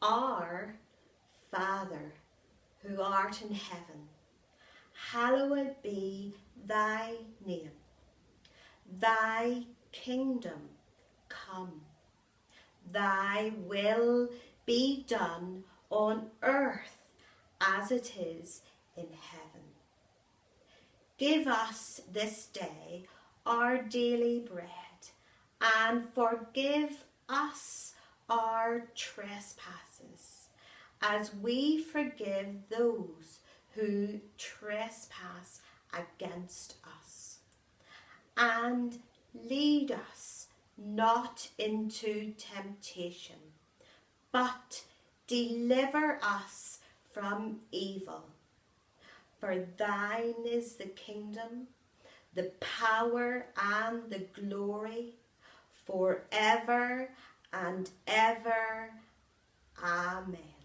Our Father, who art in heaven, hallowed be thy name. Thy kingdom come. Thy will be done on earth as it is in heaven. Give us this day our daily bread, and forgive us our trespasses, as we forgive those who trespass against us. And lead us not into temptation, but deliver us from evil. For thine is the kingdom, the power and the glory, forever and ever. Amen.